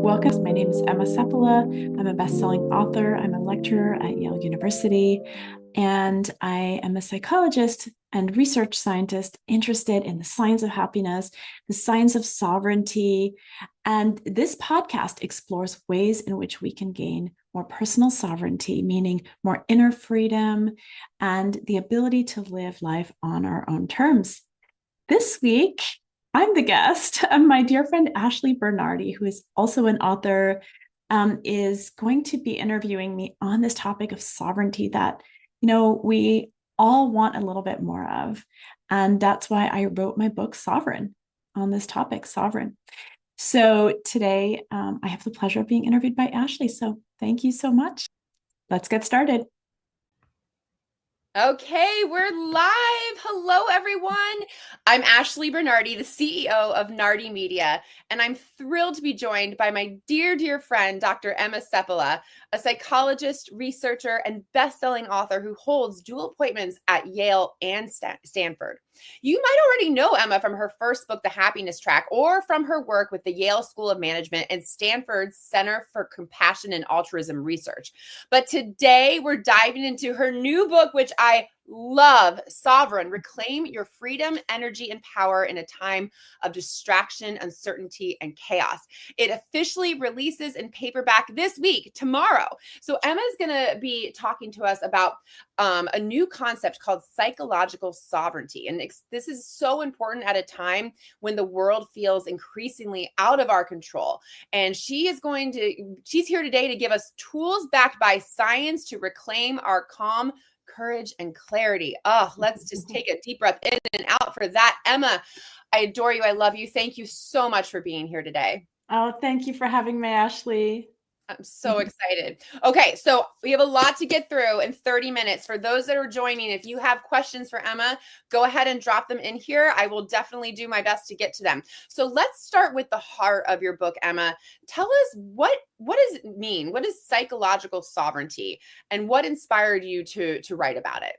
Welcome. My name is Emma Seppala. I'm a best-selling author. I'm a lecturer at Yale University, and I am a psychologist and research scientist interested in the science of happiness, the science of sovereignty. And this podcast explores ways in which we can gain more personal sovereignty, meaning more inner freedom and the ability to live life on our own terms. This week, I'm the guest. My dear friend Ashley Bernardi, who is also an author, is going to be interviewing me on this topic of sovereignty that, we all want a little bit more of. And that's why I wrote my book, Sovereign, on this topic, sovereign. So today, I have the pleasure of being interviewed by Ashley. So thank you so much. Let's get started. Okay, we're live. Hello, everyone. I'm Ashley Bernardi, the CEO of NardiMedia, and I'm thrilled to be joined by my dear, dear friend, Dr. Emma Seppala, a psychologist, researcher, and best-selling author who holds dual appointments at Yale and Stanford. You might already know Emma from her first book, The Happiness Track, or from her work with the Yale School of Management and Stanford's Center for Compassion and Altruism Research. But today we're diving into her new book, which I love, Sovereign: Reclaim Your Freedom, Energy, and Power in a Time of Distraction, Uncertainty, and Chaos. It officially releases in paperback this week, tomorrow. So Emma's going to be talking to us about a new concept called psychological sovereignty. And this is so important at a time when the world feels increasingly out of our control. And she's here today to give us tools backed by science to reclaim our calm, courage, and clarity. Let's just take a deep breath in and out for that. Emma, I adore you. I love you. Thank you so much for being here today. Oh, thank you for having me, Ashley. I'm so excited. Okay, so we have a lot to get through in 30 minutes. For those that are joining, if you have questions for Emma, go ahead and drop them in here. I will definitely do my best to get to them. So let's start with the heart of your book, Emma. Tell us what does it mean? What is psychological sovereignty, and what inspired you to write about it?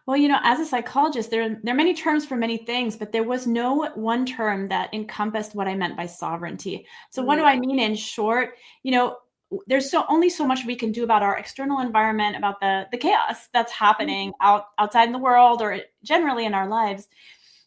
Well, as a psychologist, there are many terms for many things, but there was no one term that encompassed what I meant by sovereignty. So what do I mean in short? There's only so much we can do about our external environment, about the chaos that's happening outside in the world or generally in our lives.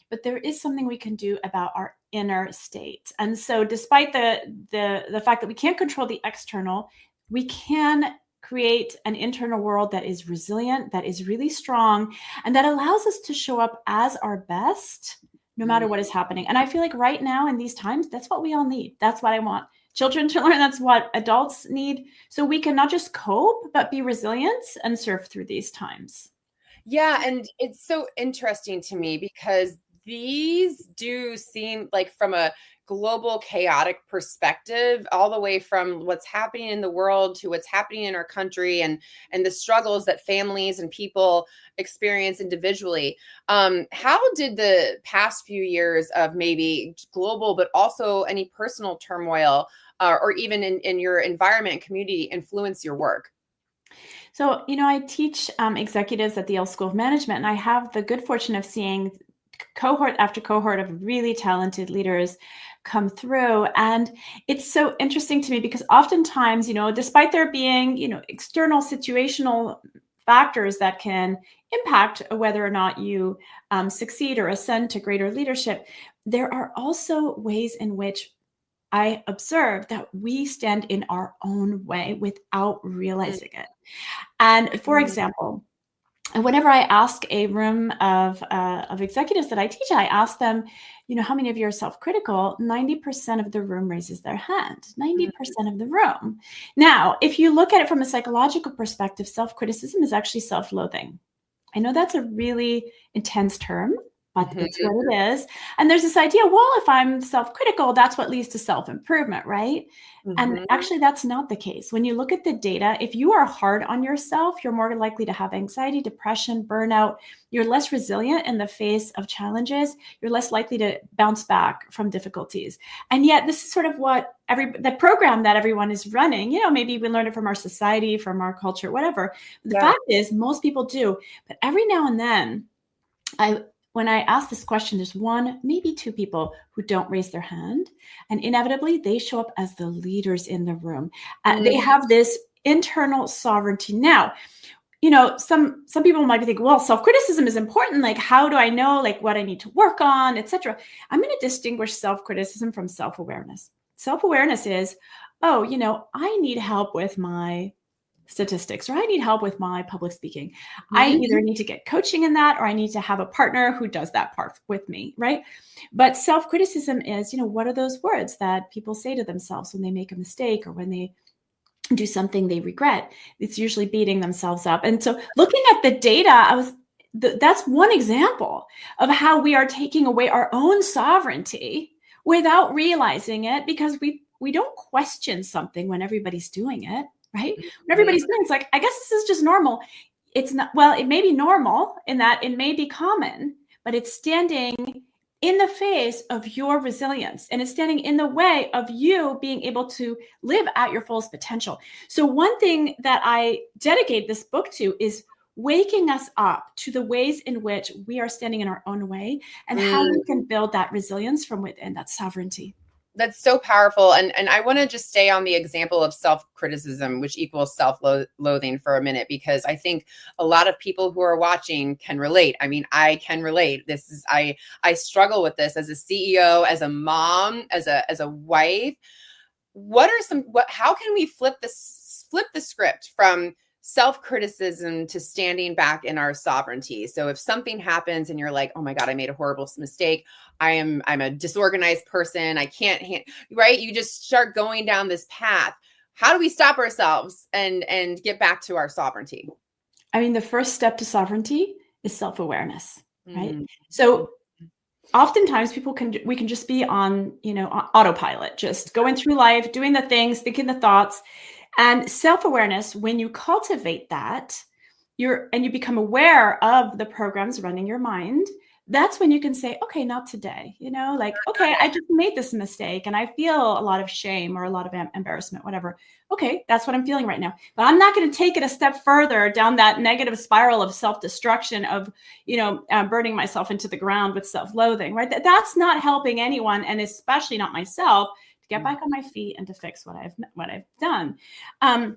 But there is something we can do about our inner state. And so despite the fact that we can't control the external, we can create an internal world that is resilient, that is really strong, and that allows us to show up as our best, no matter what is happening. And I feel like right now in these times, that's what we all need. That's what I want children to learn. That's what adults need. So we can not just cope, but be resilient and surf through these times. Yeah. And it's so interesting to me because these do seem like, from a global chaotic perspective, all the way from what's happening in the world to what's happening in our country and the struggles that families and people experience individually. How did the past few years of maybe global, but also any personal turmoil or even in your environment and community influence your work? So, I teach executives at the Yale School of Management, and I have the good fortune of seeing cohort after cohort of really talented leaders come through. And it's so interesting to me because oftentimes, despite there being, external situational factors that can impact whether or not you succeed or ascend to greater leadership, there are also ways in which I observe that we stand in our own way without realizing it. And for example, whenever I ask a room of executives that I teach, I ask them, how many of you are self-critical? 90% of the room raises their hand, 90% of the room. Now, if you look at it from a psychological perspective, self-criticism is actually self-loathing. I know that's a really intense term, but it's what it is. And there's this idea, well, if I'm self-critical, that's what leads to self-improvement, right? And actually, that's not the case. When you look at the data, if you are hard on yourself, you're more likely to have anxiety, depression, burnout. You're less resilient in the face of challenges. You're less likely to bounce back from difficulties. And yet, this is sort of what the program that everyone is running. Maybe we learned it from our society, from our culture, whatever. The fact is, most people do. But every now and then, when I ask this question, there's one, maybe two people who don't raise their hand, and inevitably they show up as the leaders in the room. They have this internal sovereignty. Now, some people might be thinking, well, self-criticism is important. Like, how do I know like what I need to work on, etc. I'm going to distinguish self-criticism from self-awareness. Self-awareness is, oh, I need help with my statistics, or I need help with my public speaking. I either need to get coaching in that, or I need to have a partner who does that part with me, right? But self-criticism is, what are those words that people say to themselves when they make a mistake or when they do something they regret? It's usually beating themselves up. And so looking at the data, that's one example of how we are taking away our own sovereignty without realizing it, because we don't question something when everybody's doing it. Right? When everybody's doing it's like, I guess this is just normal. It's not, well, it may be normal in that it may be common, but it's standing in the face of your resilience, and it's standing in the way of you being able to live at your fullest potential. So one thing that I dedicate this book to is waking us up to the ways in which we are standing in our own way, and how we can build that resilience from within, that sovereignty. That's so powerful. And I want to just stay on the example of self-criticism, which equals self-loathing, for a minute, because I think a lot of people who are watching can relate. I mean, I can relate. I struggle with this as a CEO, as a mom, as a wife. How can we flip the script from self-criticism to standing back in our sovereignty? So if something happens and you're like, oh my God, I made a horrible mistake, I'm a disorganized person, I can't, right? You just start going down this path. How do we stop ourselves and get back to our sovereignty? I mean, the first step to sovereignty is self-awareness, right? So oftentimes we can just be on, autopilot, just going through life, doing the things, thinking the thoughts. And self-awareness, when you cultivate that, you become aware of the programs running your mind, that's when you can say, okay, not today, okay, I just made this mistake and I feel a lot of shame or a lot of embarrassment, whatever. Okay, that's what I'm feeling right now. But I'm not going to take it a step further down that negative spiral of self-destruction, of, burning myself into the ground with self-loathing, right? That's not helping anyone, and especially not myself, get back on my feet and to fix what I've done. And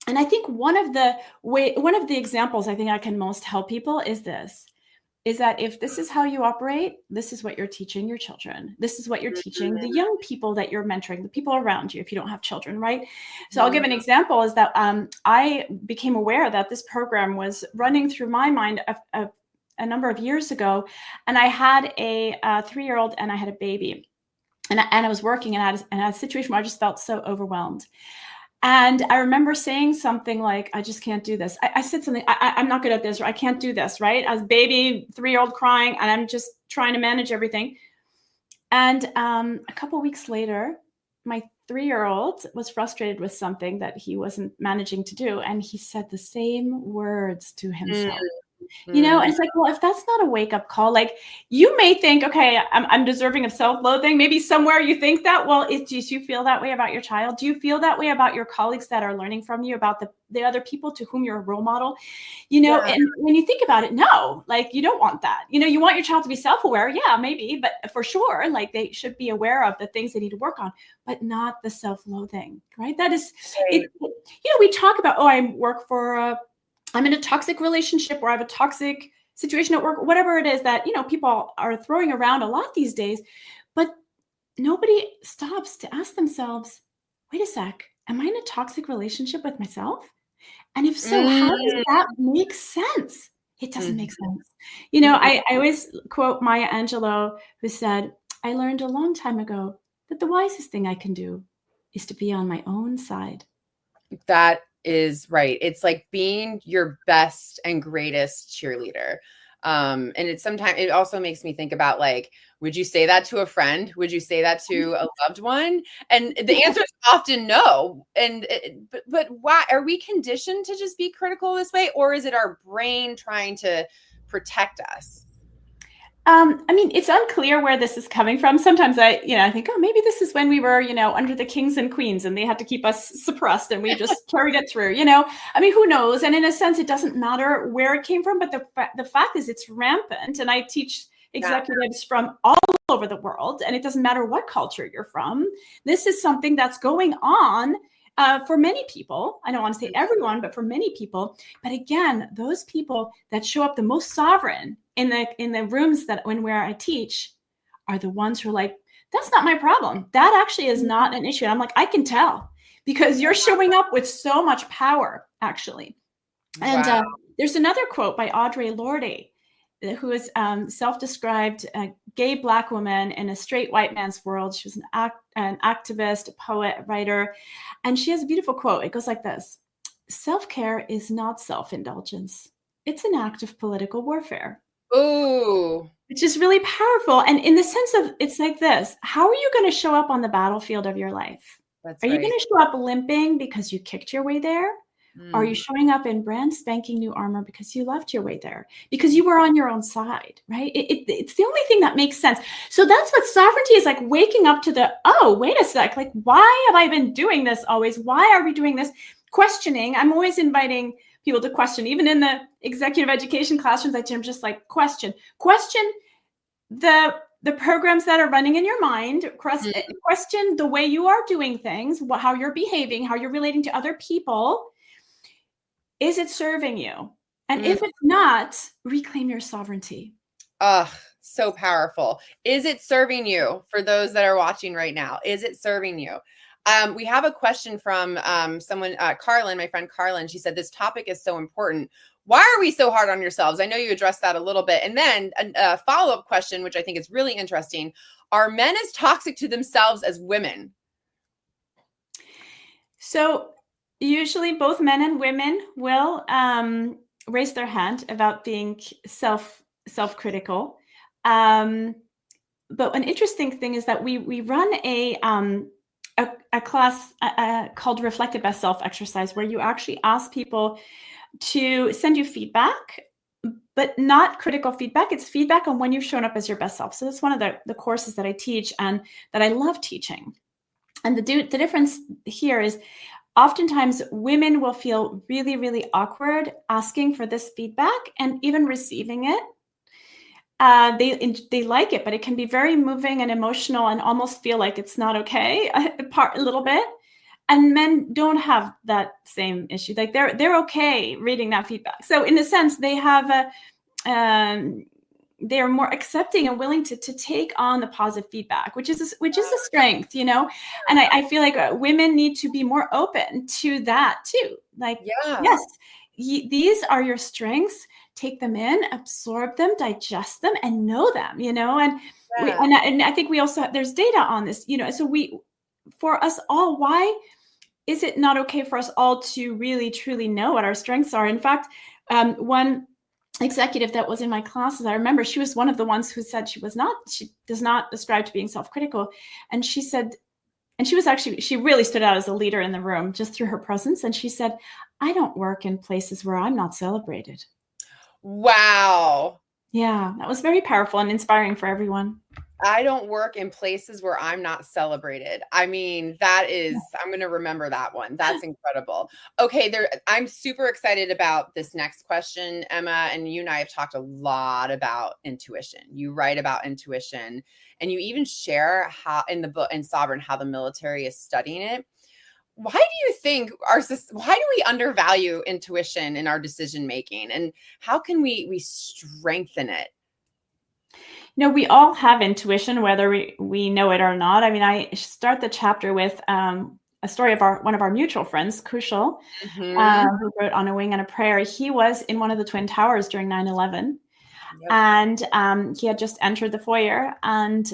I think one of the examples I think I can most help people is that if this is how you operate, this is what you're teaching your children. This is what you're teaching the young people that you're mentoring, the people around you, if you don't have children, right? So I'll give an example is that I became aware that this program was running through my mind a number of years ago. And I had a 3-year-old and I had a baby. And I was working and I had a situation where I just felt so overwhelmed. And I remember saying something like, I just can't do this. I said something, I'm not good at this, or I can't do this, right? As baby, 3-year-old crying, and I'm just trying to manage everything. And a couple of weeks later, my 3-year-old was frustrated with something that he wasn't managing to do. And he said the same words to himself. It's like, well, if that's not a wake-up call, like, you may think, okay, I'm deserving of self-loathing. Maybe somewhere you think that. Well, do you feel that way about your child? Do you feel that way about your colleagues that are learning from you, about the other people to whom you're a role model? And when you think about it, no, like, you don't want that. You want your child to be self-aware. Yeah, maybe, but for sure, like, they should be aware of the things they need to work on, but not the self-loathing, right? That is, we talk about, I'm in a toxic relationship, or I have a toxic situation at work, whatever it is that, people are throwing around a lot these days, but nobody stops to ask themselves, wait a sec, am I in a toxic relationship with myself? And if so, how does that make sense? It doesn't make sense. I always quote Maya Angelou, who said, I learned a long time ago that the wisest thing I can do is to be on my own side. That is right. It's like being your best and greatest cheerleader. And it also makes me think about, like, would you say that to a friend? Would you say that to a loved one? And the answer is often no. But why are we conditioned to just be critical this way? Or is it our brain trying to protect us? It's unclear where this is coming from. Sometimes I think, oh, maybe this is when we were, under the kings and queens and they had to keep us suppressed and we just carried it through, who knows? And in a sense, it doesn't matter where it came from, but the fact is it's rampant. And I teach executives from all over the world, and it doesn't matter what culture you're from. This is something that's going on for many people. I don't want to say everyone, but for many people. But again, those people that show up the most sovereign in the rooms where I teach are the ones who are like, that's not my problem. That actually is not an issue. And I'm like, I can tell, because you're showing up with so much power, actually. And there's another quote by Audre Lorde, who is self-described gay Black woman in a straight white man's world. She was an activist, a poet, a writer. And she has a beautiful quote. It goes like this: self-care is not self-indulgence. It's an act of political warfare. Ooh. Which is really powerful. And in the sense of, it's like this: how are you going to show up on the battlefield of your life? Are you going to show up limping because you kicked your way there? Are you showing up in brand spanking new armor because you loved your way there, because you were on your own side, right? It's the only thing that makes sense. So that's what sovereignty is like, waking up to the, oh, wait a sec, like, why have I been doing this always? Why are we doing this? Questioning. I'm always inviting people to question. Even in the executive education classrooms, I'm just like, question the programs that are running in your mind, question the way you are doing things, how you're behaving, how you're relating to other people. Is it serving you? And if it's not, reclaim your sovereignty. So powerful. Is it serving you? For those that are watching right now, is it serving you? We have a question from someone, Carlin, my friend Carlin. She said, this topic is so important. Why are we so hard on yourselves? I know you addressed that a little bit. And then a follow-up question, which I think is really interesting. Are men as toxic to themselves as women? So usually both men and women will raise their hand about being self-critical. But an interesting thing is that we run a class called Reflective Best Self exercise, where you actually ask people to send you feedback, but not critical feedback. It's feedback on when you've shown up as your best self. So that's one of the courses that I teach and that I love teaching. And the difference here is, oftentimes women will feel really, really awkward asking for this feedback and even receiving it. They like it, but it can be very moving and emotional and almost feel like it's not okay a little bit. And men don't have that same issue. Like they're okay reading that feedback. So in a sense, they have they are more accepting and willing to take on the positive feedback, which is a strength, you know. And I feel like women need to be more open to that too. Like, yes, these are your strengths. Take them in, absorb them, digest them, and know them, you know. And and I think we also there's data on this, you know. So for us all, why is it not okay for us all to really truly know what our strengths are? In fact, one executive that was in my classes, I remember she was one of the ones who said she does not ascribe to being self-critical. And she said, and she really stood out as a leader in the room just through her presence. And she said, I don't work in places where I'm not celebrated. Wow. Yeah, that was very powerful and inspiring for everyone. I don't work in places where I'm not celebrated. I mean, that is, I'm going to remember that one. That's incredible. Okay. I'm super excited about this next question, Emma, and you and I have talked a lot about intuition. You write about intuition, and you even share how in the book in Sovereign, how the military is studying it. Why do you think why do we undervalue intuition in our decision-making, and how can we strengthen it? You know, we all have intuition, whether we know it or not. I mean, I start the chapter with a story of one of our mutual friends, Kushal, who wrote On a Wing and a Prayer. He was in one of the Twin Towers during 9/11. Yep. And he had just entered the foyer, and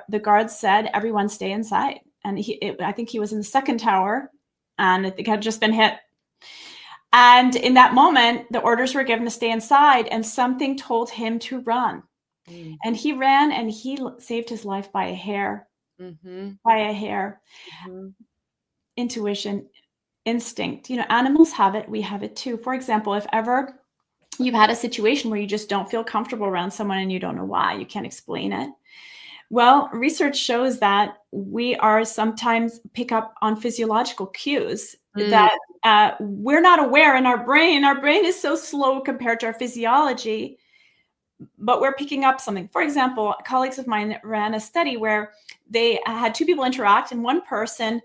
the guards said, everyone stay inside. And I think he was in the second tower, and it had just been hit. And in that moment, the orders were given to stay inside, and something told him to run. And he ran, and he saved his life by a hair. By a hair. Intuition, instinct. You know, animals have it. We have it too. For example, if ever you've had a situation where you just don't feel comfortable around someone and you don't know why, you can't explain it. Well, research shows that we are sometimes pick up on physiological cues that we're not aware in our brain. Our brain is so slow compared to our physiology. but we're picking up something. For example, colleagues of mine ran a study where they had two people interact, and one person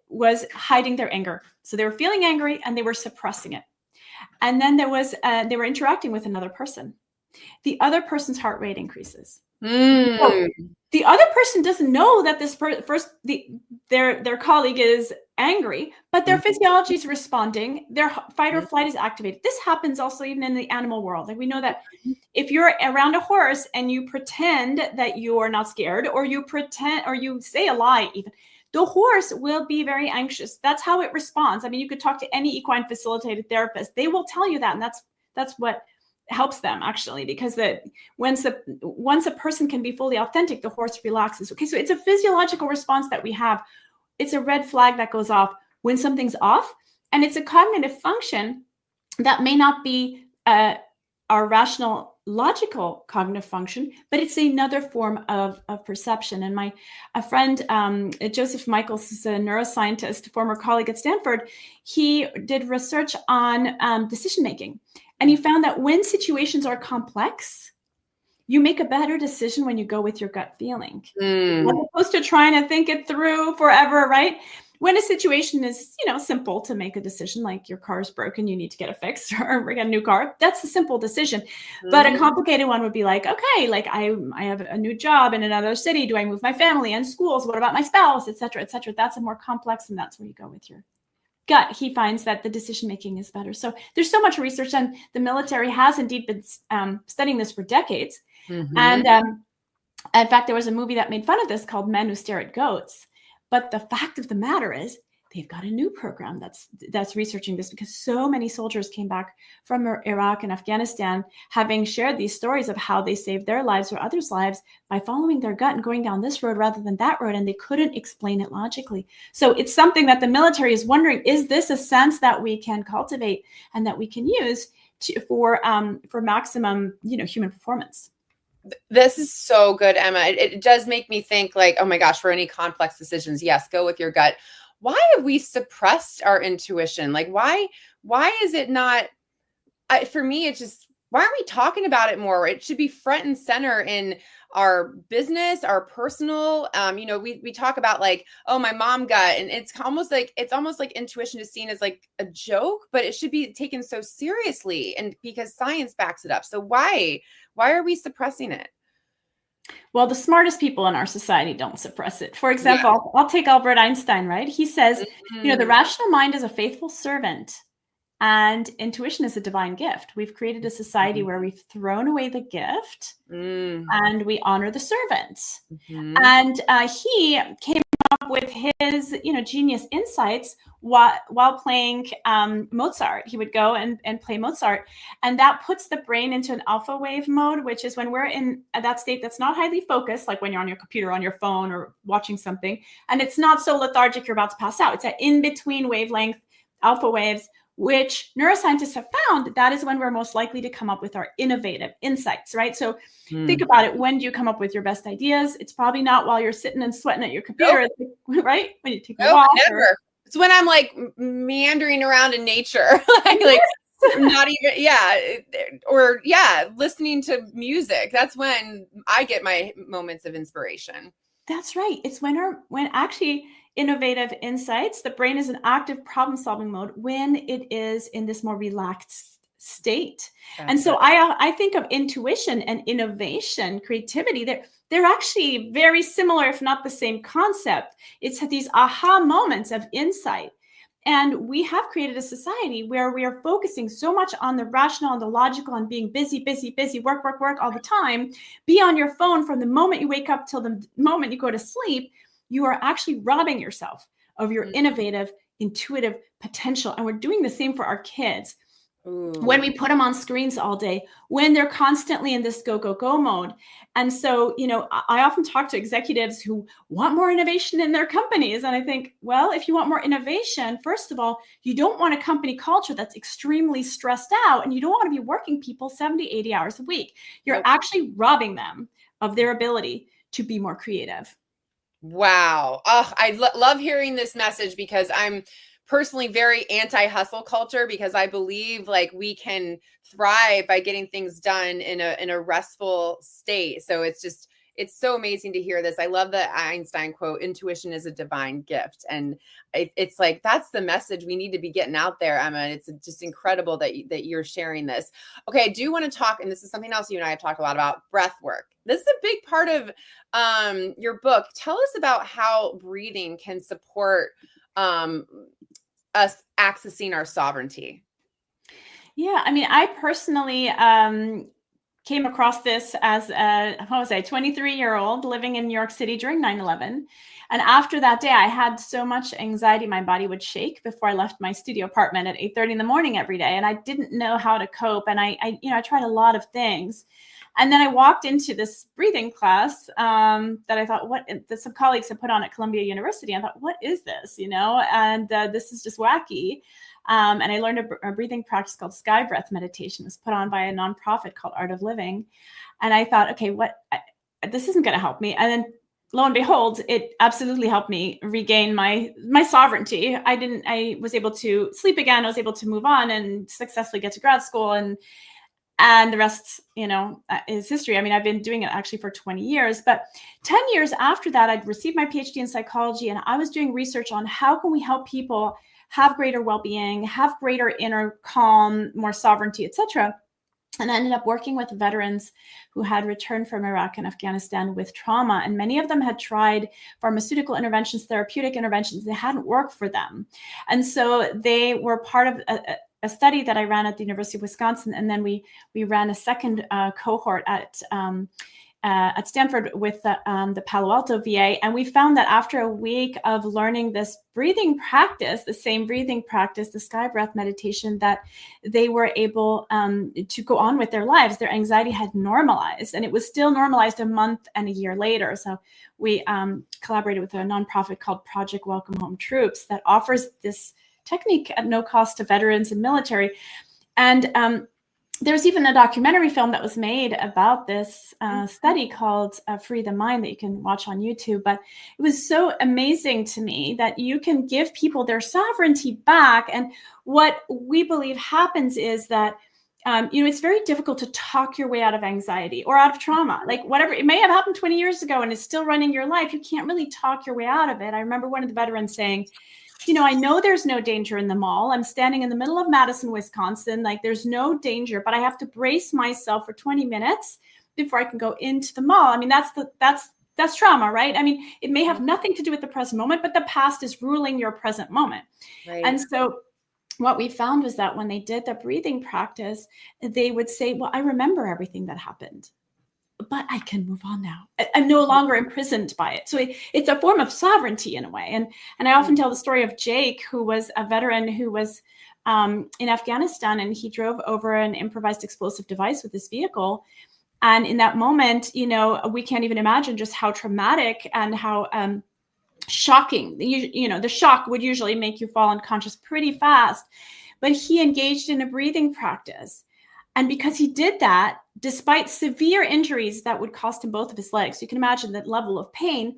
was hiding their anger. So they were feeling angry and they were suppressing it. And then they were interacting with another person. The other person's heart rate increases. So the other person doesn't know that this their colleague is angry, but their physiology is responding. Their fight or flight is activated. This happens also even in the animal world. Like we know that if you're around a horse and you pretend that you are not scared, or you say a lie, even the horse will be very anxious. That's how it responds. I mean, you could talk to any equine facilitated therapist. They will tell you that, and that's what helps them actually, because once a person can be fully authentic, the horse relaxes. Okay, so it's a physiological response that we have. It's a red flag that goes off when something's off, and it's a cognitive function that may not be our rational, logical cognitive function, but it's another form of perception. And a friend, Joseph Michaels, is a neuroscientist, former colleague at Stanford. He did research on decision-making. And he found that when situations are complex, you make a better decision when you go with your gut feeling, as opposed to trying to think it through forever, right? When a situation is, simple to make a decision, like your car's broken, you need to get it fixed or get a new car. That's a simple decision. But a complicated one would be like, okay, like I have a new job in another city. Do I move my family and schools? What about my spouse, et cetera, et cetera? That's a more complex, and that's where you go with your gut. He finds that the decision-making is better. So there's so much research, and the military has indeed been studying this for decades. And in fact, there was a movie that made fun of this called Men Who Stare at Goats. But the fact of the matter is, they've got a new program that's researching this, because so many soldiers came back from Iraq and Afghanistan having shared these stories of how they saved their lives or others' lives by following their gut and going down this road rather than that road, and they couldn't explain it logically. So it's something that the military is wondering, is this a sense that we can cultivate and that we can use for maximum, human performance? This is so good, Emma. It does make me think like, oh my gosh, for any complex decisions, yes, go with your gut. Why have we suppressed our intuition? Like, why is it not, for me, it's just, why aren't we talking about it more? It should be front and center in our business, our personal, we talk about like, oh, my mom gut, and it's almost like intuition is seen as like a joke, but it should be taken so seriously, and because science backs it up. So why are we suppressing it? Well, the smartest people in our society don't suppress it. For example, I'll take Albert Einstein, right? He says, the rational mind is a faithful servant, and intuition is a divine gift. We've created a society where we've thrown away the gift and we honor the servant. And he came up with his, genius insights while playing Mozart. He would go and play Mozart, and that puts the brain into an alpha wave mode, which is when we're in that state that's not highly focused, like when you're on your computer, on your phone, or watching something, and it's not so lethargic you're about to pass out. It's an in-between wavelength, alpha waves, which neuroscientists have found that is when we're most likely to come up with our innovative insights, right? So think about it. When do you come up with your best ideas? It's probably not while you're sitting and sweating at your computer, right? When you take a walk. Never. It's when I'm like meandering around in nature, like not even, listening to music. That's when I get my moments of inspiration. That's right. It's when actually innovative insights, the brain is in active problem-solving mode when it is in this more relaxed state. And so I think of intuition and innovation, creativity, they're actually very similar, if not the same concept. It's these aha moments of insight. And we have created a society where we are focusing so much on the rational and the logical and being busy, work all the time. Be on your phone from the moment you wake up till the moment you go to sleep. You are actually robbing yourself of your innovative, intuitive potential. And we're doing the same for our kids. When we put them on screens all day, when they're constantly in this go, go, go mode. And so, I often talk to executives who want more innovation in their companies. And I think, well, if you want more innovation, first of all, you don't want a company culture that's extremely stressed out, and you don't want to be working people 70, 80 hours a week. You're actually robbing them of their ability to be more creative. Wow. Oh, I love hearing this message, because I'm personally very anti-hustle culture, because I believe like we can thrive by getting things done in a restful state. So it's so amazing to hear this. I love the Einstein quote, intuition is a divine gift. And it's like, that's the message we need to be getting out there, Emma. It's just incredible that you're sharing this. Okay, I do want to talk, and this is something else you and I have talked a lot about, breath work. This is a big part of your book. Tell us about how breathing can support us accessing our sovereignty. Yeah, I mean, I personally came across this as a, 23-year-old living in New York City during 9/11. And after that day, I had so much anxiety, my body would shake before I left my studio apartment at 8:30 in the morning every day. And I didn't know how to cope. And I tried a lot of things. And then I walked into this breathing class that I thought, that some colleagues had put on at Columbia University. I thought, what is this? And this is just wacky. And I learned a breathing practice called sky breath meditation. It was put on by a nonprofit called Art of Living. And I thought, okay, this isn't going to help me. And then lo and behold, it absolutely helped me regain my sovereignty. I was able to sleep again. I was able to move on and successfully get to grad school. And the rest, is history. I mean, I've been doing it actually for 20 years, but 10 years after that, I'd received my PhD in psychology, and I was doing research on how can we help people have greater well-being, have greater inner calm, more sovereignty, etc. And I ended up working with veterans who had returned from Iraq and Afghanistan with trauma. And many of them had tried pharmaceutical interventions, therapeutic interventions. They hadn't worked for them. And so they were part of a study that I ran at the University of Wisconsin. And then we ran a second cohort at Stanford with the Palo Alto VA. And we found that after a week of learning this breathing practice, the same breathing practice, the sky breath meditation, that they were able to go on with their lives. Their anxiety had normalized, and it was still normalized a month and a year later. So we collaborated with a nonprofit called Project Welcome Home Troops that offers this technique at no cost to veterans and military. And there's even a documentary film that was made about this study called Free the Mind that you can watch on YouTube. But it was so amazing to me that you can give people their sovereignty back. And what we believe happens is that, it's very difficult to talk your way out of anxiety or out of trauma. Like whatever, it may have happened 20 years ago and it's still running your life. You can't really talk your way out of it. I remember one of the veterans saying, I know there's no danger in the mall. I'm standing in the middle of Madison, Wisconsin. Like there's no danger, but I have to brace myself for 20 minutes before I can go into the mall. I mean, that's trauma, right? I mean, it may have nothing to do with the present moment, but the past is ruling your present moment. Right. And so what we found was that when they did the breathing practice, they would say, well, I remember everything that happened, but I can move on now. I'm no longer imprisoned by it. So it's a form of sovereignty in a way. And I often tell the story of Jake, who was a veteran who was in Afghanistan, and he drove over an improvised explosive device with his vehicle. And in that moment, we can't even imagine just how traumatic and how shocking, the shock would usually make you fall unconscious pretty fast. But he engaged in a breathing practice. And because he did that, despite severe injuries that would cost him both of his legs, you can imagine that level of pain,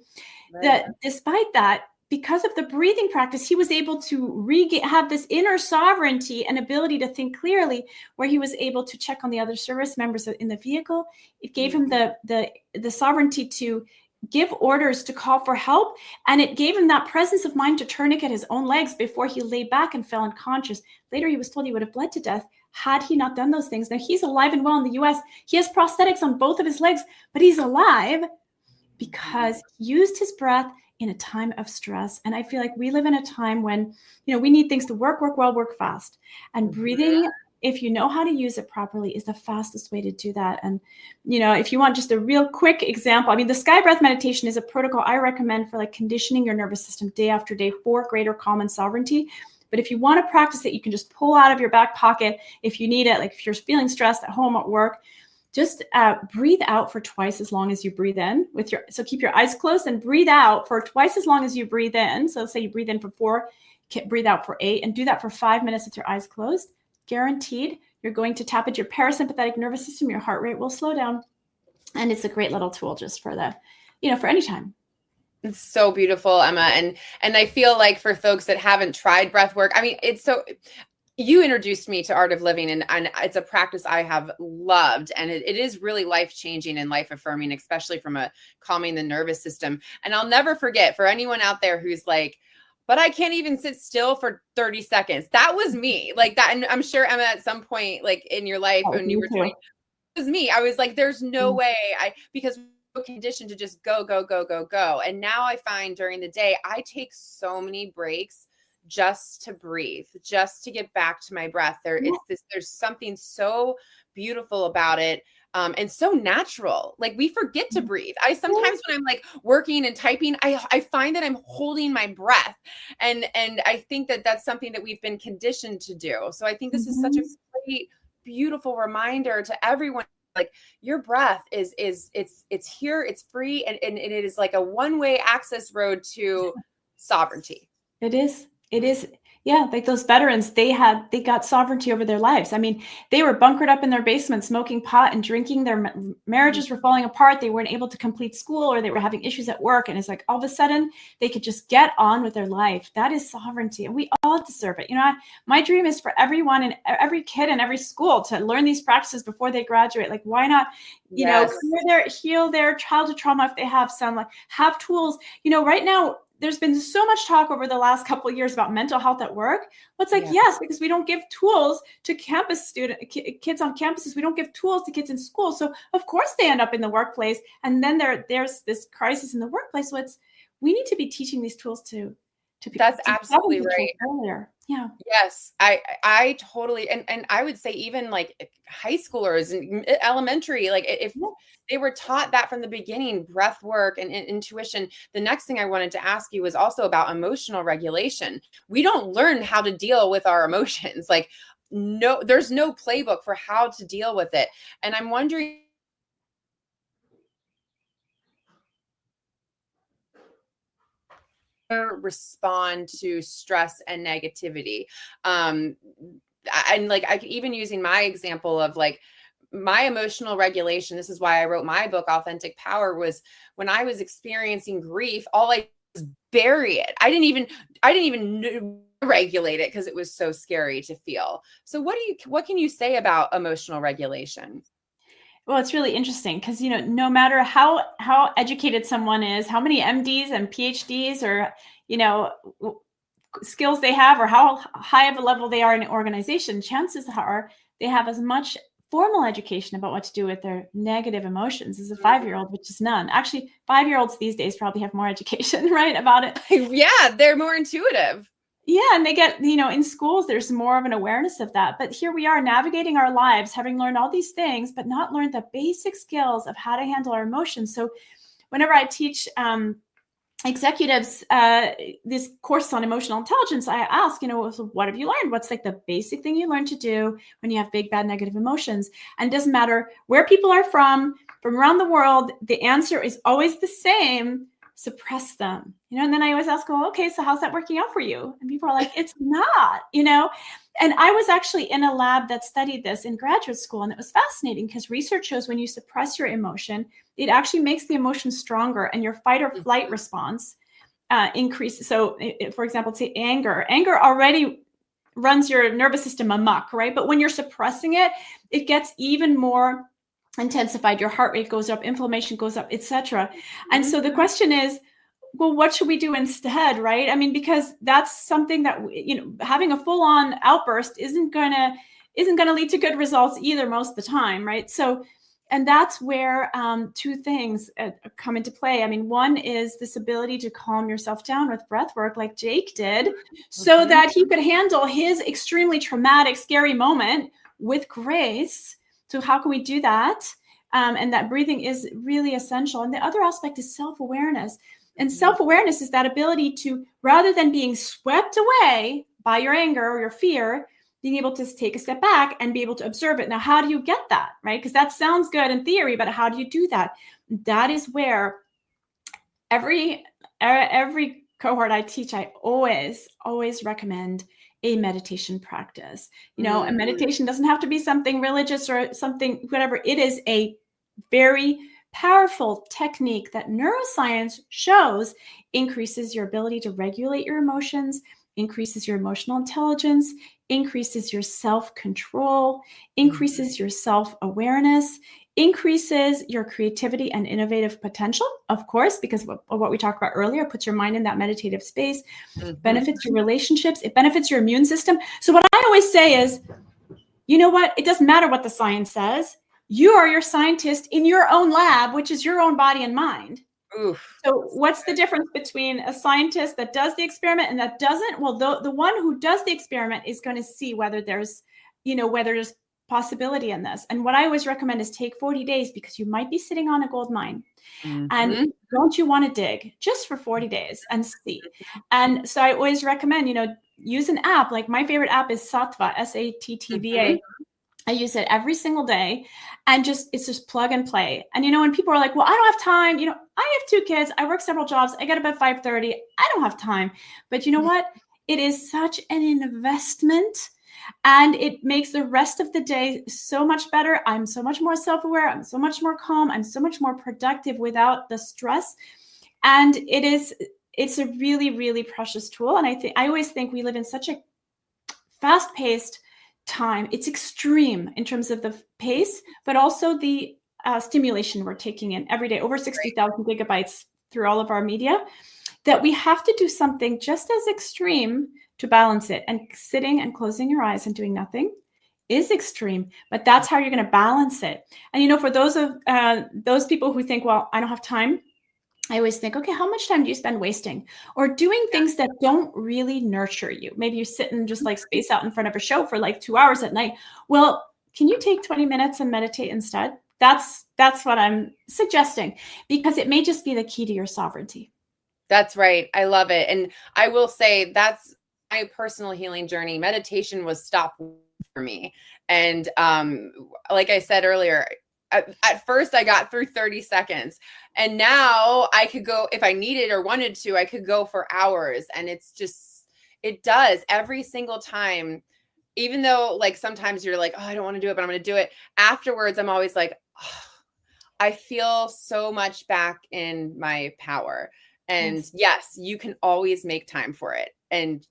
right. That despite that, because of the breathing practice, he was able to have this inner sovereignty and ability to think clearly, where he was able to check on the other service members in the vehicle. It gave him the sovereignty to give orders, to call for help. And it gave him that presence of mind to tourniquet his own legs before he lay back and fell unconscious. Later, he was told he would have bled to death had he not done those things. Now, he's alive and well in the US. He has prosthetics on both of his legs, but he's alive because he used his breath in a time of stress. And I feel like we live in a time when, we need things to work well, work fast. And breathing, if you know how to use it properly, is the fastest way to do that. And, if you want just a real quick example, I mean, the sky breath meditation is a protocol I recommend for like conditioning your nervous system day after day for greater calm and sovereignty. But if you want to practice it, you can just pull out of your back pocket if you need it. Like if you're feeling stressed at home, at work, just breathe out for twice as long as you breathe in so keep your eyes closed and breathe out for twice as long as you breathe in. So say you breathe in for 4, breathe out for 8, and do that for 5 minutes with your eyes closed. Guaranteed, you're going to tap into your parasympathetic nervous system. Your heart rate will slow down. And it's a great little tool just for for any time. It's so beautiful, Emma. And I feel like for folks that haven't tried breath work, I mean, you introduced me to Art of Living, and it's a practice I have loved. And it is really life-changing and life-affirming, especially from a calming the nervous system. And I'll never forget, for anyone out there who's like, but I can't even sit still for 30 seconds. That was me, like that. And I'm sure, Emma, at some point, like in your life when you were doing, it was me. I was like, there's no way because we're conditioned to just go, go, go, go, go. And now I find during the day, I take so many breaks just to breathe, just to get back to my breath. There's something so beautiful about it. And so natural. Like we forget to breathe. I sometimes when I'm like working and typing, I find that I'm holding my breath. And I think that that's something that we've been conditioned to do. So I think this is such a great, beautiful reminder to everyone. Like your breath it's here, it's free, and it is like a one-way access road to sovereignty. It is. Yeah, like those veterans, they got sovereignty over their lives. I mean, they were bunkered up in their basement, smoking pot and drinking. Their marriages were falling apart. They weren't able to complete school, or they were having issues at work. And it's like all of a sudden they could just get on with their life. That is sovereignty, and we all deserve it. My dream is for everyone and every kid in every school to learn these practices before they graduate. Like, why not, heal their childhood trauma if they have some, like have tools. Right now, there's been so much talk over the last couple of years about mental health at work. Well, it's like, yes, because we don't give tools to kids on campuses. We don't give tools to kids in school. So of course they end up in the workplace. And then there's this crisis in the workplace. So we need to be teaching these tools to people. That's absolutely right. Earlier. Yeah. Yes, I totally, and I would say even like high schoolers and elementary, like if they were taught that from the beginning, breath work and intuition. The next thing I wanted to ask you was also about emotional regulation. We don't learn how to deal with our emotions. Like, no, there's no playbook for how to deal with it. And I'm wondering, respond to stress and negativity. And like, I could even using my example of like my emotional regulation. This is why I wrote my book, Authentic Power, was when I was experiencing grief, all I was bury it. I didn't even regulate it because it was so scary to feel. So what can you say about emotional regulation? Well, it's really interesting because, no matter how educated someone is, how many MDs and PhDs or, skills they have, or how high of a level they are in an organization, chances are they have as much formal education about what to do with their negative emotions as a 5-year-old, which is none. Actually, 5-year-olds these days probably have more education, right, about it. Yeah, they're more intuitive. Yeah, and they get, in schools, there's more of an awareness of that. But here we are navigating our lives, having learned all these things, but not learned the basic skills of how to handle our emotions. So whenever I teach executives this course on emotional intelligence, I ask, so what have you learned? What's like the basic thing you learned to do when you have big, bad, negative emotions? And it doesn't matter where people are from around the world, the answer is always the same: suppress them. And then I always ask, well, okay, so how's that working out for you? And people are like, it's not, And I was actually in a lab that studied this in graduate school, and it was fascinating because research shows when you suppress your emotion, it actually makes the emotion stronger, and your fight or flight response increases. So for example, say anger already runs your nervous system amok, right? But when you're suppressing it, it gets even more intensified. Your heart rate goes up, inflammation goes up, etc. And so the question is, well, what should we do instead, right? I mean, because that's something that having a full-on outburst isn't gonna lead to good results either most of the time, right? So, and that's where two things come into play. I mean, one is this ability to calm yourself down with breath work, like Jake did, so that he could handle his extremely traumatic, scary moment with grace. So how can we do that? And that breathing is really essential. And the other aspect is self-awareness. And self-awareness is that ability to, rather than being swept away by your anger or your fear, being able to take a step back and be able to observe it. Now, how do you get that, right? Because that sounds good in theory, but how do you do that? That is where every cohort I teach, I always recommend a meditation practice. And meditation doesn't have to be something religious or something, whatever. It is a very powerful technique that neuroscience shows increases your ability to regulate your emotions, increases your emotional intelligence, increases your self-control, increases your self-awareness, increases your creativity and innovative potential, of course, because of what we talked about earlier, puts your mind in that meditative space, benefits your relationships, it benefits your immune system. So what I always say is, you know what? It doesn't matter what the science says. You are your scientist in your own lab, which is your own body and mind. Oof. So what's the difference between a scientist that does the experiment and that doesn't? Well, the one who does the experiment is going to see whether there's, whether there's possibility in this. And what I always recommend is take 40 days because you might be sitting on a gold mine. And don't you want to dig just for 40 days and see? And so I always recommend, use an app. Like my favorite app is Sattva, SATTVA. I use it every single day, and it's just plug and play. And, when people are like, well, I don't have time, I have 2 kids, I work several jobs, I get up at 5:30, I don't have time. But you know what? It is such an investment, and it makes the rest of the day so much better. I'm so much more self-aware. I'm so much more calm. I'm so much more productive without the stress. And it's a really, really precious tool. And I always think we live in such a fast-paced time. It's extreme in terms of the pace, but also the stimulation we're taking in every day, over 60,000 gigabytes through all of our media, that we have to do something just as extreme to balance it. And sitting and closing your eyes and doing nothing is extreme, but that's how you're going to balance it. And, for those people who think, well, I don't have time, I always think, okay, how much time do you spend wasting or doing things that don't really nurture you? Maybe you sit and just like space out in front of a show for like 2 hours at night. Well, can you take 20 minutes and meditate instead? That's what I'm suggesting, because it may just be the key to your sovereignty. That's right. I love it. And I will say that's my personal healing journey. Meditation was stop for me. And like I said earlier, at first I got through 30 seconds, and now I could go, if I needed or wanted to, I could go for hours. And it does every single time, even though like sometimes you're like, oh, I don't want to do it, but I'm going to do it. Afterwards, I'm always like, oh, I feel so much back in my power. And yes, you can always make time for it. And,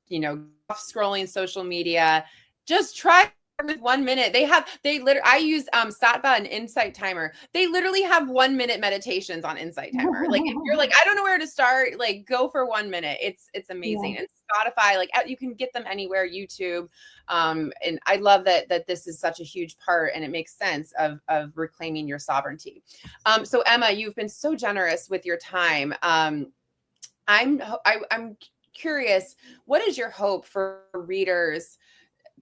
scrolling social media, just try with 1 minute. I use Sattva and Insight Timer. They literally have 1 minute meditations on Insight Timer. Like if you're like, I don't know where to start, like go for 1 minute. It's amazing. And Spotify, like you can get them anywhere, YouTube. And I love that this is such a huge part, and it makes sense of reclaiming your sovereignty. So Emma, you've been so generous with your time. I'm curious, what is your hope for readers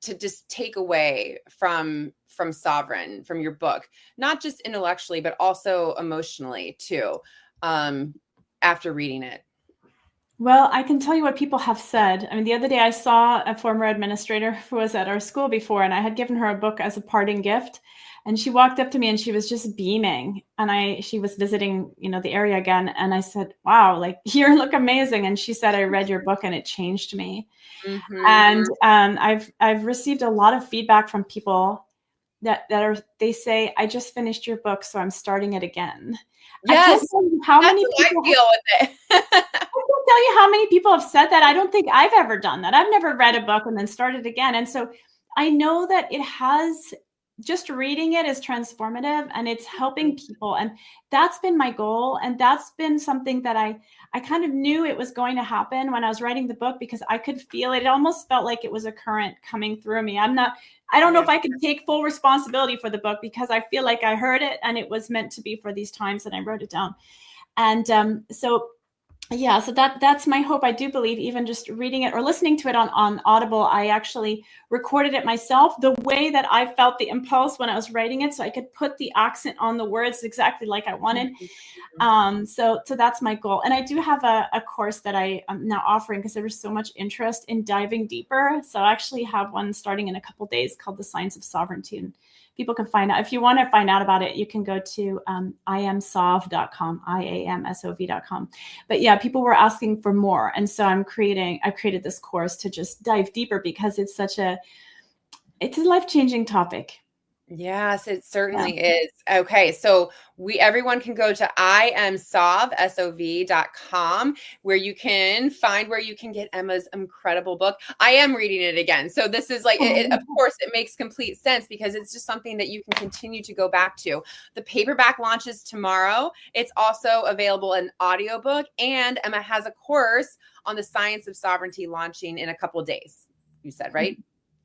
to just take away from Sovereign, from your book, not just intellectually, but also emotionally too, after reading it? Well, I can tell you what people have said. I mean, the other day I saw a former administrator who was at our school before, and I had given her a book as a parting gift. And she walked up to me and she was just beaming. And she was visiting, the area again. And I said, wow, like you look amazing. And she said, I read your book and it changed me. And I've received a lot of feedback from people they say, I just finished your book, so I'm starting it again. Yes. I can't tell you how many people I deal with it. I can't tell you how many people have said that. I don't think I've ever done that. I've never read a book and then started again. And so I know that it has, just reading it is transformative, and it's helping people. And that's been my goal. And that's been something that I kind of knew it was going to happen when I was writing the book, because I could feel it. It almost felt like it was a current coming through me. I don't know if I can take full responsibility for the book, because I feel like I heard it and it was meant to be for these times that I wrote it down. And so that's my hope. I do believe even just reading it or listening to it on Audible, I actually recorded it myself the way that I felt the impulse when I was writing it, so I could put the accent on the words exactly like I wanted. So that's my goal. And I do have a course that I am now offering, because there was so much interest in diving deeper. So I actually have one starting in a couple days called The Science of Sovereignty. And people can find out. If you want to find out about it, you can go to iamsov.com, iamsov.com. But yeah, people were asking for more. And so I created this course to just dive deeper, because it's a life-changing topic. Yes, it Yeah. certainly is. Okay, so everyone can go to imsov.com where you can find where you can get Emma's incredible book. I am reading it again. So this is like of course it makes complete sense because it's just something that you can continue to go back to. The paperback launches tomorrow. It's also available in audiobook, and Emma has a course on the science of sovereignty launching in a couple of days. You said, right?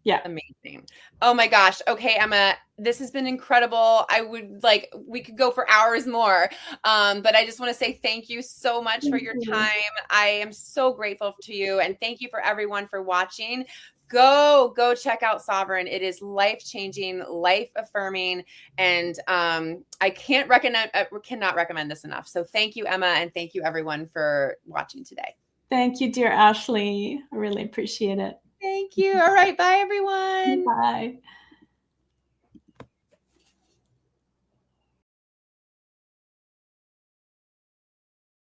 Yeah. Amazing. Oh my gosh. Okay, Emma, this has been incredible. We could go for hours more. But I just want to say thank you so much for your time. I am so grateful to you. And thank you for everyone for watching. Go check out Sovereign. It is life-changing, life-affirming. And I cannot recommend this enough. So thank you, Emma. And thank you everyone for watching today. Thank you, dear Ashley. I really appreciate it. Thank you. All right. Bye, everyone. Bye.